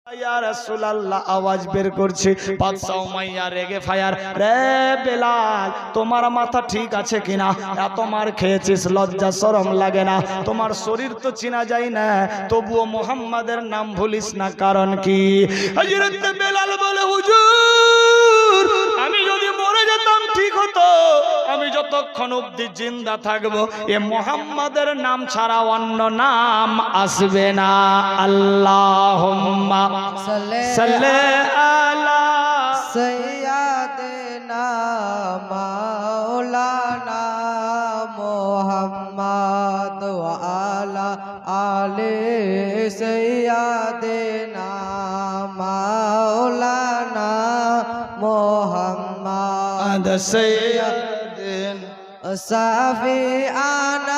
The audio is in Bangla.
ইয়া রাসূলুল্লাহ আওয়াজ বের করছে। বাদশা উমাইয়া রেগে ফায়ার, রে বেলাল তোমার মাথা ঠিক আছে কিনা? এত মার খেয়েছিস, লজ্জা শরম লাগে না? তোমার শরীর তো চেনা যায় না, তবুও মুহাম্মাদের নাম ভুলিস না, কারণ কি? হযরত বেলাল বলে, হুজুর আমি যদি মরে যেতাম ঠিক হতো, আমি যতক্ষণ অবধি জিন্দা থাকবো এ মুহাম্মাদের নাম ছাড়া অন্য নাম আসবে না। আল্লাহুম্মা সাল্লি আলা সৈয়দনা মাওলানা মুহাম্মদ ওয়া আলা আলি সৈয়দনা মাওলানা মুহাম্মদ সাইয়্যিদিন সাফিআনা